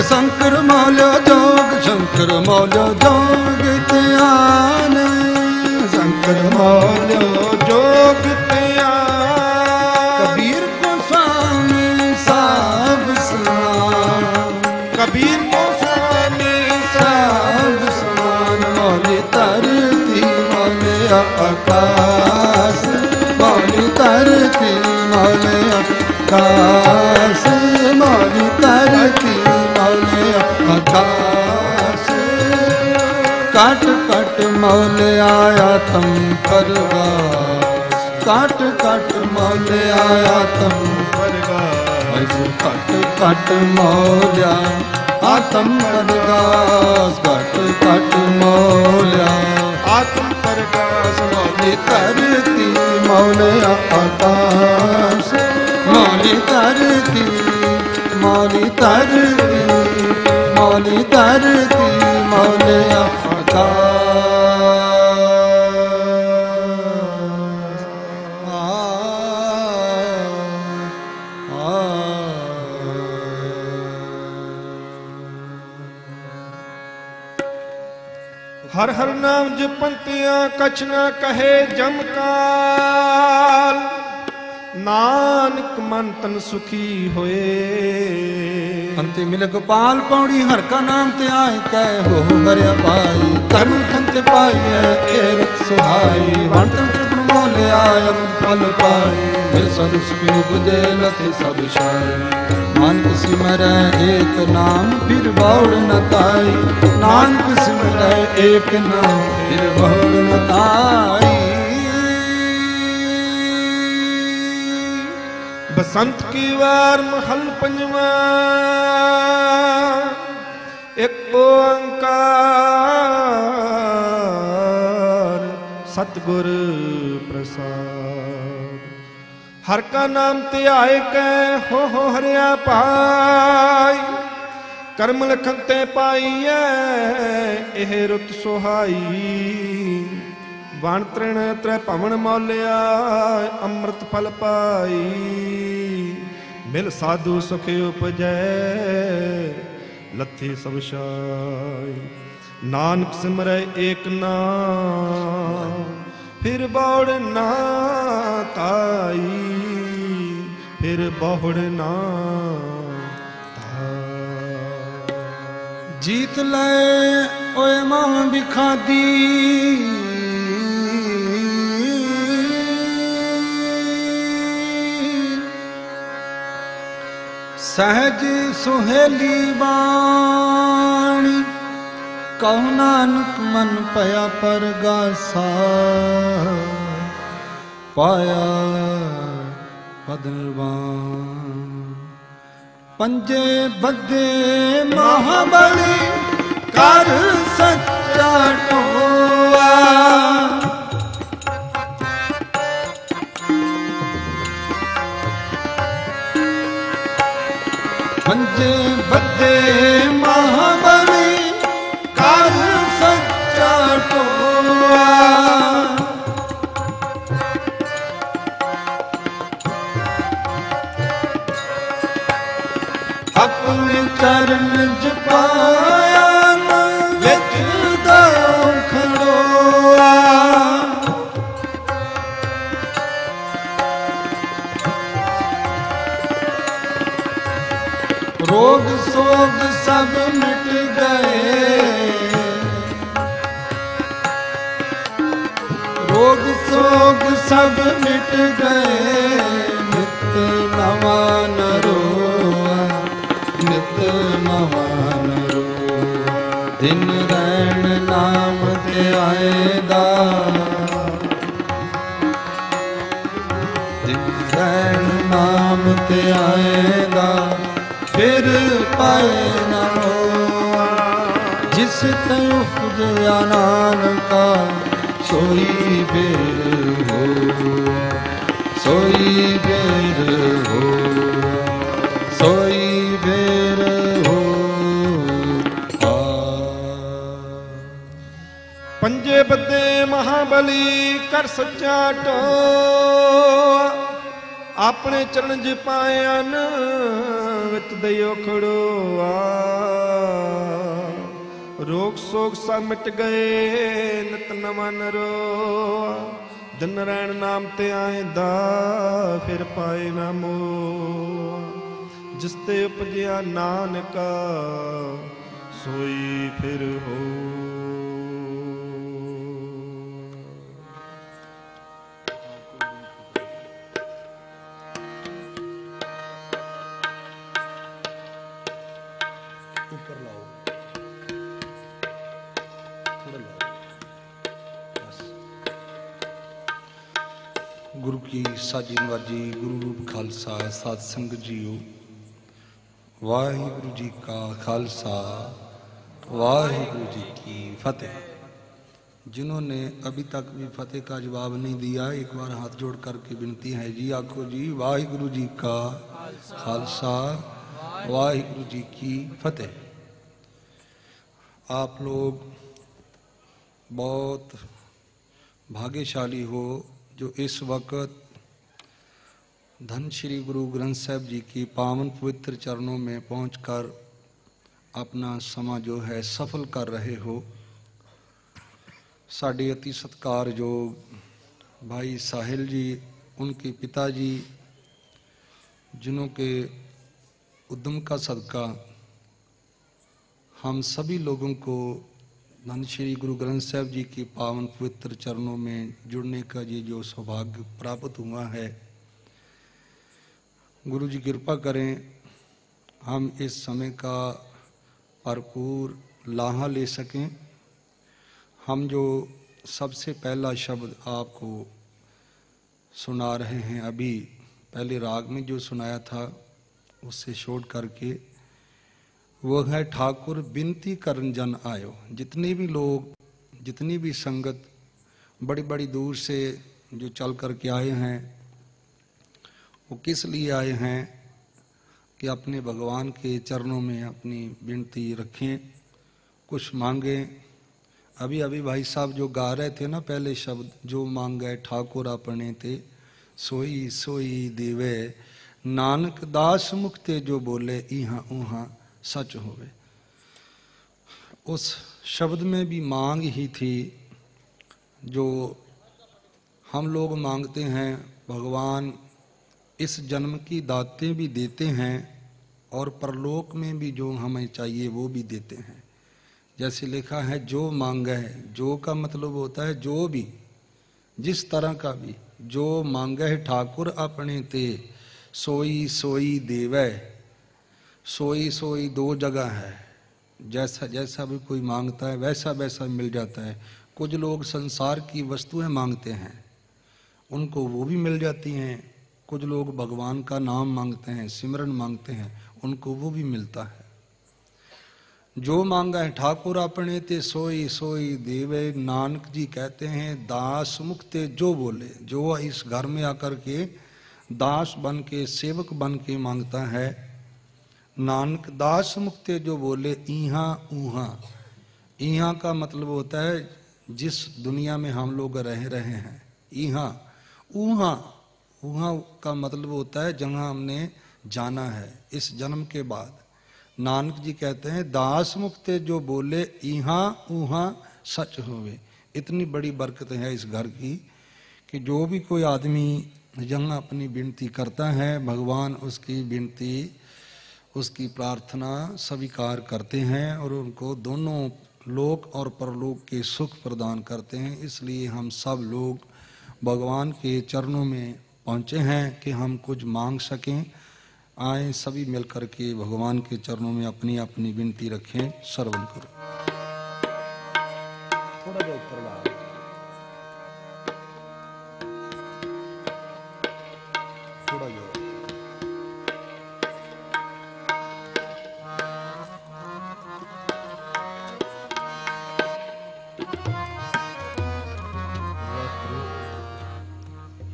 शंकर मौल्यो जोग, शंकर मौल्यो जोग त्यान, शंकर मौल्यो जोग त्यान। कबीर को स्वामी साब समान, कबीर को स्वामी साब समान। मौली धरती मौले आकाश, मौली धरती मौले आकाश, मौली धरती मौले आकाश। काट काट मौले आया तम परगास, काट काट मौले आया तम परगास। काट काट मौल्या आत्म परगास, काट काट मौल्या आत्म परगास। मौली धरती मौले आकाश, मौली धरती, मौली धरती, मौली धरती मौले आकाश। हर हर नाम जपंतियां कछ न कहे जमकाल। नानक मन तन सुखी होए। अंते मिल गोपाल पौड़ी हर का नाम ते आए कह हो हरिया पाई। कर्म खंत पाई है रख सुहाई। वंतन त्रिगुण मोले आयम फल पाई। मिल सब सुखी उपजे लथे सब शाई। नानक सिमरै एक नाम फिर बहुड़ न ताई। नानक सिमरै एक नाम फिर बहुड़ न ताई। बसंत की वार महल पंजवा। एक ओंकार सतगुर प्रसाद। हर का नाम त्याय कै हो हरिया पाई। कर्म लखन ते पाईए एह रुत सुहाई। वण तृण त्रै भवन मौलिया अमृत फल पाई। मिल साधु सुख उपजै लथी सब शाई। नानक सिमरै एक नाम फिर बौड़ ना ताई। फिर बौड़ ना ताई। जीत ले ओए मां बिखादी। सहज सुहेली बाणी। कहु नानक मन पया परगासा। पाया पद निर्वाण। पंजे बद्धे महाबली कर सच्चा टोआ। पंजे बद्धे महाबली कर सच्चा टोआ। अपने चरण जपाया विच दाओ खड़ोआ। रोग सोग सब मिट गए। रोग सोग सब मिट गए। नित नवा नरोआ, नित नवा नरोआ। दिन रैन नाम ते आएदा। दिन रैन नाम ते आएदा। फिर पाए न होआ। जिस ते उपजया नानका सोई बेर होआ। सोई बेर होआ। सोई बेर होआ। पंजे बद्धे महाबली कर सच्चा टोआ। ਆਪਣੇ ਚਰਨ ਜ ਪਾਇਨ ਵਿਤ ਦਇਓ ਖੜੋਆ ਰੋਗ ਸੋਗ ਸਭ ਮਿਟ ਗਏ ਨਿਤ ਨਵਾਂ ਨਰੋਆ ਦਿਨ ਰਹਿਣ ਨਾਮ ਤੇ ਆਇਂਦਾ ਫਿਰ ਪਾਏ ਨਾ ਮੋਹ ਜਿਸ ਤੇ ਉਪਜਿਆ ਨਾਨਕਾ सोई फिर हो। ऊपर लाओ, थोड़ा लाओ, बस। गुरु की साजी नवाजी, गुरु रूप खालसा साध संगत जीओ, वाहिगुरु जी का खालसा वाहिगुरु जी की फतेह। जिन्होंने अभी तक भी फतेह का जवाब नहीं दिया, एक बार हाथ जोड़ करके विनती है जी, आखो जी वाहिगुरु जी का खालसा वाहिगुरु जी की फतेह। आप लोग बहुत भाग्यशाली हो जो इस वक्त धन श्री गुरु ग्रंथ साहिब जी की पावन पवित्र चरणों में पहुंचकर अपना समा जो है सफल कर रहे हो। साढ़े अति सत्कारयोग भाई साहिल जी, उनके पिताजी, जिन्हों के उद्यम का सदका हम सभी लोगों को धन श्री गुरु ग्रंथ साहिब जी की पावन पवित्र चरणों में जुड़ने का ये जो सौभाग्य प्राप्त हुआ है, गुरु जी कृपा करें हम इस समय का भरपूर लाहा ले सकें। हम जो सबसे पहला शब्द आपको सुना रहे हैं, अभी पहले राग में जो सुनाया था उससे छोड़ करके, वो है ठाकुर बिनती करन जन आयो। जितने भी लोग, जितनी भी संगत बड़ी बड़ी दूर से जो चल करके आए हैं, वो किस लिए आए हैं कि अपने भगवान के चरणों में अपनी विनती रखें, कुछ मांगें। अभी अभी भाई साहब जो गा रहे थे ना पहले शब्द, जो मांगे ठाकुर अपने ते सोई सोई देवे, नानक दास मुक्ते जो बोले इहाँ उहाँ सच होवे। उस शब्द में भी मांग ही थी जो हम लोग मांगते हैं। भगवान इस जन्म की दातें भी देते हैं और परलोक में भी जो हमें चाहिए वो भी देते हैं। जैसे लिखा है जो मांगे, जो का मतलब होता है जो भी, जिस तरह का भी, जो मांगे ठाकुर अपने ते सोई सोई देवे। सोई सोई दो जगह है, जैसा जैसा भी कोई मांगता है वैसा वैसा मिल जाता है। कुछ लोग संसार की वस्तुएं मांगते हैं, उनको वो भी मिल जाती हैं। कुछ लोग भगवान का नाम मांगते हैं, सिमरन मांगते हैं, उनको वो भी मिलता है। जो मांगा है ठाकुर अपने ते सोई सोई देवे। नानक जी कहते हैं दास मुक्ते जो बोले, जो इस घर में आकर के दास बन के, सेवक बन के मांगता है, नानक दास मुक्ते जो बोले इहाँ उहाँ। इहाँ का मतलब होता है जिस दुनिया में हम लोग रह रहे हैं। इहाँ उहाँ, उहाँ का मतलब होता है जहाँ हमने जाना है इस जन्म के बाद। नानक जी कहते हैं दास मुक्ते जो बोले इहाँ उहाँ सच होवे। इतनी बड़ी बरकत है इस घर की कि जो भी कोई आदमी यहाँ अपनी विनती करता है, भगवान उसकी विनती, उसकी प्रार्थना स्वीकार करते हैं और उनको दोनों लोक और परलोक के सुख प्रदान करते हैं। इसलिए हम सब लोग भगवान के चरणों में पहुँचे हैं कि हम कुछ मांग सकें। आए सभी मिलकर के भगवान के चरणों में अपनी अपनी विनती रखें। श्रवण करो। थोड़ा जो ऊपर ला, थोड़ा जो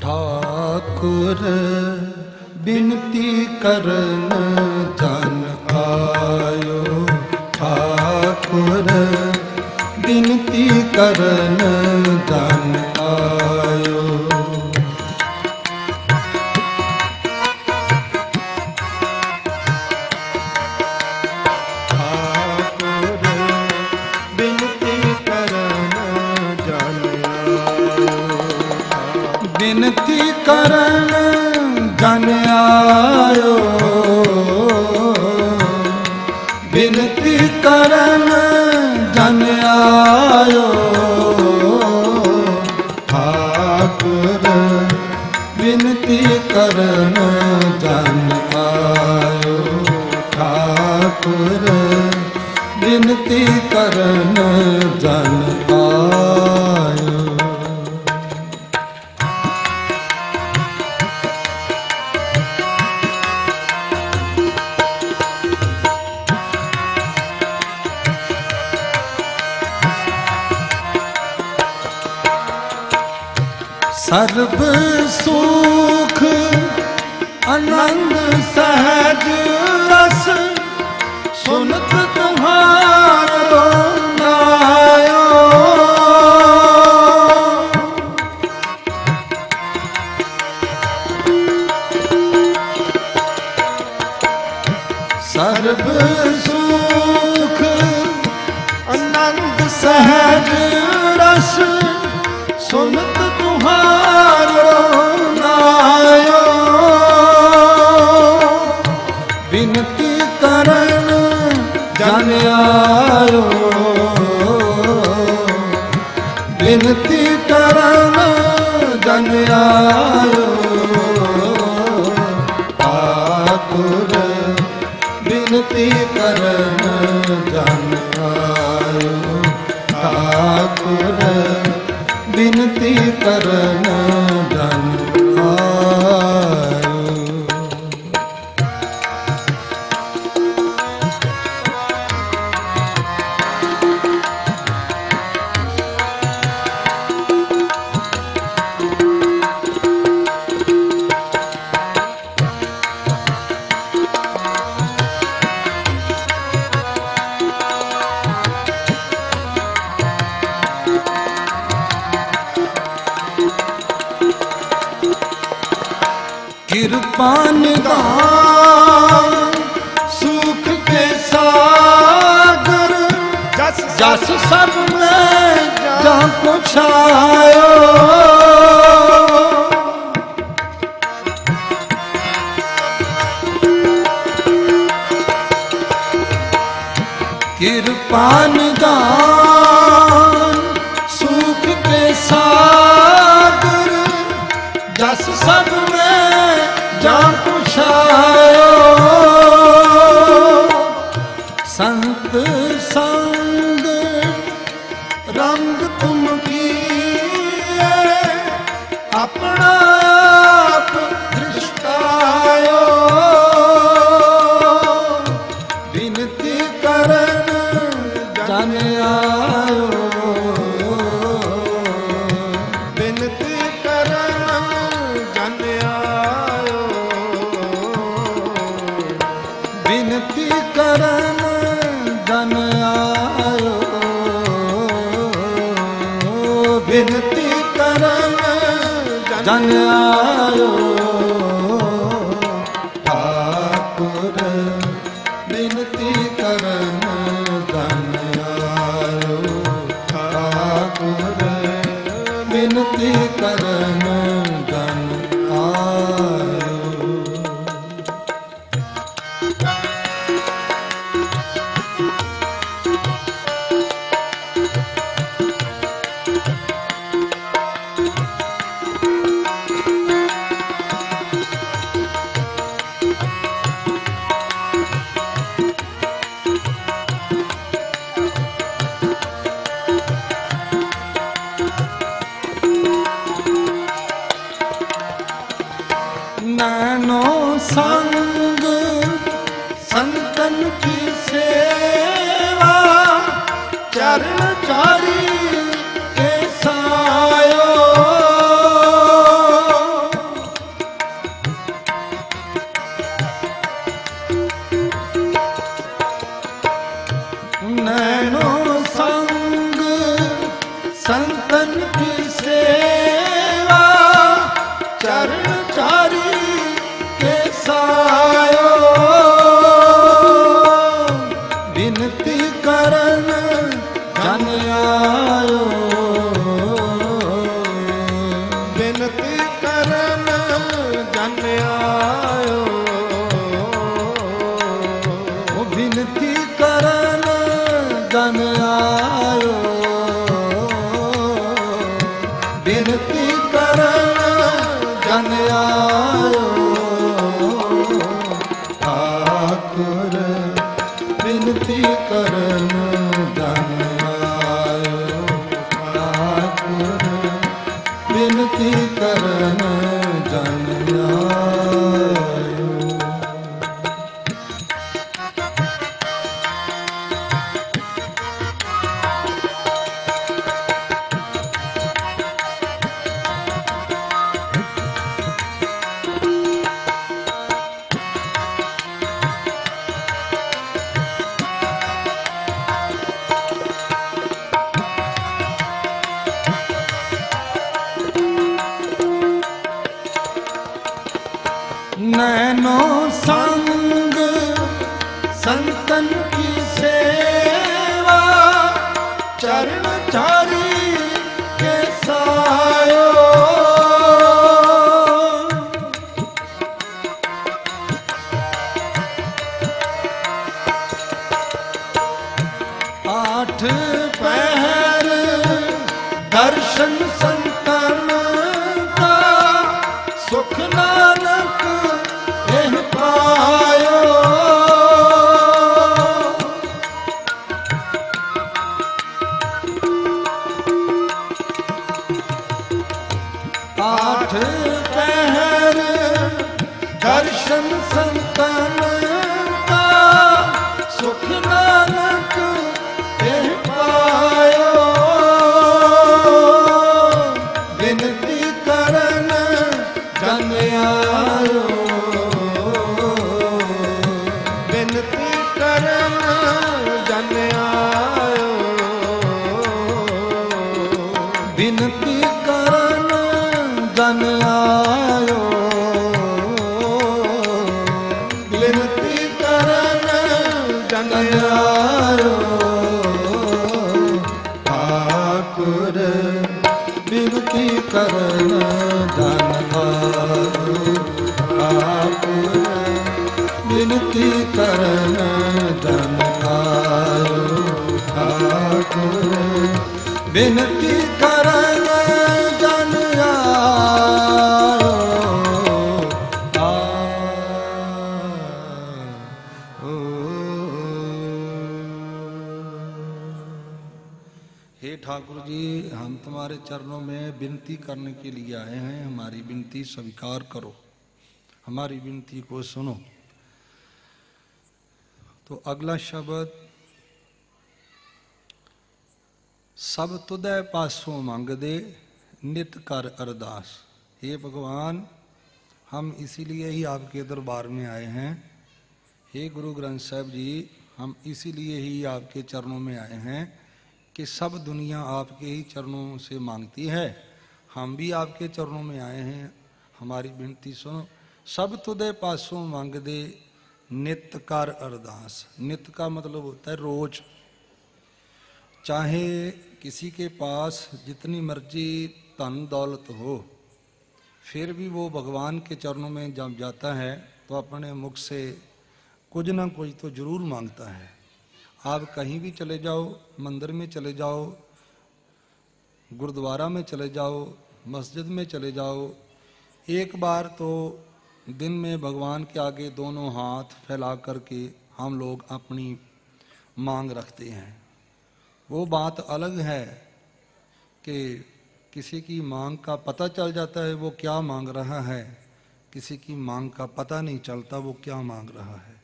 ठाकुर बिनती करन जन आयो। ठाकुर बिनती करन जन आयो। आयो बिनती करन जन आयो ठाकुर बिनती करन जन आयो ठाकुर बिनती करन जन आयो। सर्ब सुख आनंद सहज रस सुनत तुम्हारो नायो सर्ब सुख आनंद सहज रस सुनत तुम्हारो नायो बिनती करन जन आयो बिनती करन जन आयो ठाकुर बिनती करन जन आयो ठाकुर बिनती करन जन आयो। कृपा निदान सुख के सागर जस सब में जा पुछायो कृपा निदान सुख के सागर जस सब में जा पुछायो संत संग रंग तुम किए अपना आप दृष्टायो बिनती करन जन आयो बिनती करन जन आयो बिनती करन जन आयो बिनती करन जन आयो ठाकुर बिनती करन जन आयो ठाकुर बिनती करन जन आयो। नैनो संग संतन की सेवा चरण चारी के सायो नैनो संग संतन की सेवा चरण चारी के सायो बिनती करन जन आयो बिनती करन जन आयो सहनो संग संतन की सेवा, चरण चारी के सायो। आठ पहर दर्शन संतन का, सुख नानक एह पायो। आठ पहर दर्शन संतन का, सुख नानक एह पायो। बिनती करन जन आयो, बिनती करन जन आयो। बिनती करन जन आयो, बिनती करन जन आयो। ठाकुर बिनती करन जन आयो, ठाकुर बिनती करन जन आयो। ठाकुर बिनती करन जन आयो। हे ठाकुर जी, हम तुम्हारे चरणों में विनती करने के लिए आए हैं, हमारी विनती स्वीकार करो, हमारी विनती को सुनो। तो अगला शब्द, सब तुदै पासों मंग दे नित कर अरदास। हे भगवान, हम इसीलिए ही आपके दरबार में आए हैं। हे गुरु ग्रंथ साहिब जी, हम इसीलिए ही आपके चरणों में आए हैं कि सब दुनिया आपके ही चरणों से मांगती है। हम भी आपके चरणों में आए हैं, हमारी विनती सुनो। सब तुदै पासों मंग दे नित कर अरदास। नित का मतलब होता है रोज। चाहे किसी के पास जितनी मर्जी धन दौलत हो, फिर भी वो भगवान के चरणों में जब जाता है तो अपने मुख से कुछ ना कुछ तो जरूर मांगता है। आप कहीं भी चले जाओ, मंदिर में चले जाओ, गुरुद्वारा में चले जाओ, मस्जिद में चले जाओ, एक बार तो दिन में भगवान के आगे दोनों हाथ फैला करके हम लोग अपनी मांग रखते हैं। वो बात अलग है कि किसी की मांग का पता चल जाता है वो क्या मांग रहा है, किसी की मांग का पता नहीं चलता वो क्या मांग रहा है।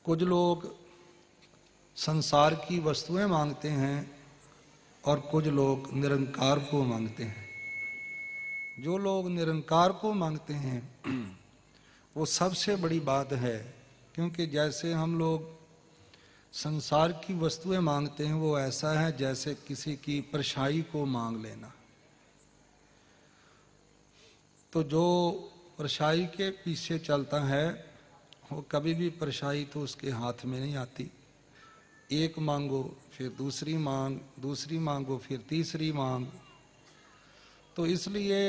कुछ लोग संसार की वस्तुएं मांगते हैं और कुछ लोग निरंकार को मांगते हैं। जो लोग निरंकार को मांगते हैं वो सबसे बड़ी बात है, क्योंकि जैसे हम लोग संसार की वस्तुएं मांगते हैं वो ऐसा है जैसे किसी की परछाई को मांग लेना। तो जो परछाई के पीछे चलता है वो कभी भी परछाई तो उसके हाथ में नहीं आती। एक मांगो फिर दूसरी मांग, दूसरी मांगो फिर तीसरी मांग। तो इसलिए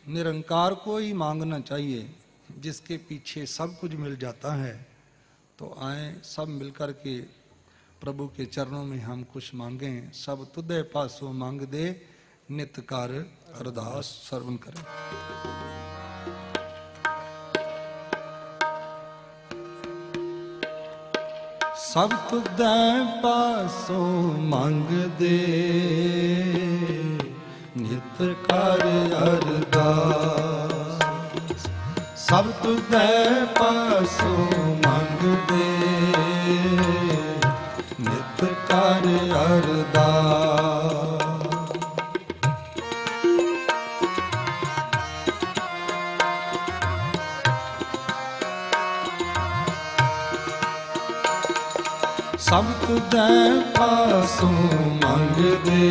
निरंकार को ही मांगना चाहिए जिसके पीछे सब कुछ मिल जाता है। तो आए सब मिलकर के प्रभु के चरणों में हम कुछ मांगें। सब तुदै पासों मांग दे नित कर अरदास। श्रवण करें। सब तुदै पासों मांग दे नित कर अरदास। सब तुदै पासों मांग दे नित कर अरदास। सब तुदै पासों मंग दे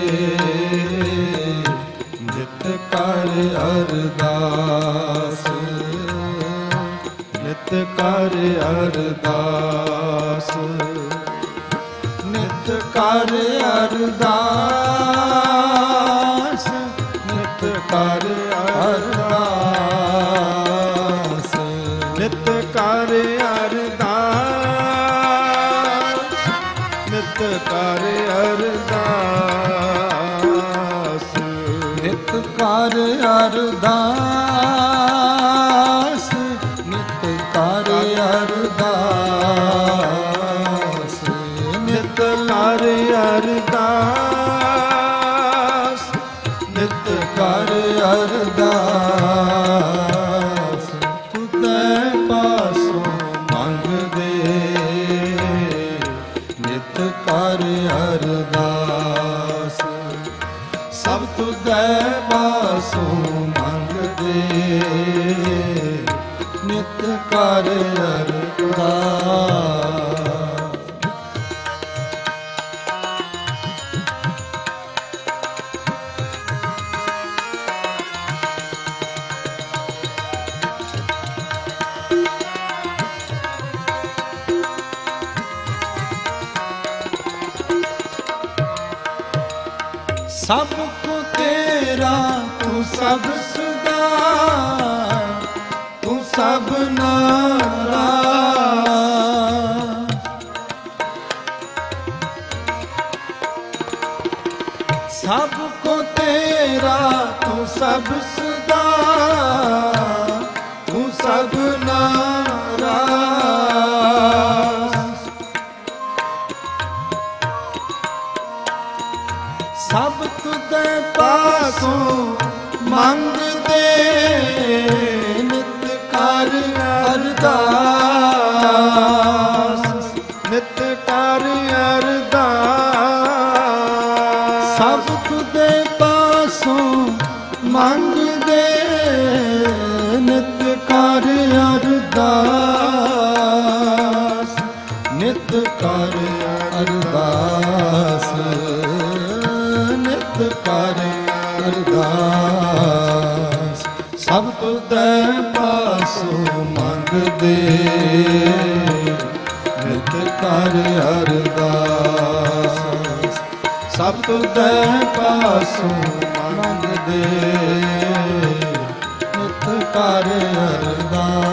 नित कर अरदास। नित ਨਿਤ ਕਰ ਅਰਦਾਸ ਨਿਤ ਕਰ ਅਰਦਾਸ ਨਿਤ ਕਰ ਅਰਦਾਸ ਨਿਤ ਕਰ ਅਰਦਾਸ ਨਿਤ ਕਰ ਅਰਦਾਸ ਨਿਤ ਕਰ ਅਰਦਾਸ ਨਿਤ ਕਰ ਅਰਦਾਸ ਨਿਤ ਕਰ ਅਰਦਾਸ ਨਿਤ ਕਰ ਅਰਦਾਸ ਤੁਧੇ ਪਾਸੋਂ ਮੰਗਦੇ ਨਿਤ ਕਰ ਅਰਦਾਸ ਸਭ ਤੁਧੇ ਪਾਸੋਂ ਮੰਗਦੇ ਨਿਤ ਕਰ ਅਰਦਾਸ ਸਭ ਕੋ ਤੇਰਾ ਤੂੰ ਸਭ ਸੁਦਾ ਤੂੰ ਸਭ ਨਾਰਾ ਸਭ ਕੋ ਤੇਰਾ ਤੂੰ ਸਭ ਸੁਦਾ ਤੂੰ ਸਭ ਨਾਰਾ ਸਭ ਤੁਧੇ ਪਾਸੋਂ ਮੰਗਦੇ ਨਿਤ ਕਰ ਅਰਦਾਸ ਨਿਤ ਕਰ ਅਰਦਾਸ ਸਭ ਤੁਧੇ ਪਾਸੋਂ ਮੰਗਦੇ ਨਿਤ ਕਰ ਅਰਦਾਸ ਨਿਤ ਕਰ ਅਰਦਾਸ ਨਿਤ ਕਰ ਅਰਦਾਸ ਸਭ ਤੁਧੇ ਪਾਸੋਂ ਮੰਗਦੇ ਨਿਤ ਕਰ ਅਰਦਾਸ ਸਭ ਤੁਧੇ ਪਾਸੋਂ ਮੰਗਦੇ ਨਿਤ ਕਰ ਅਰਦਾਸ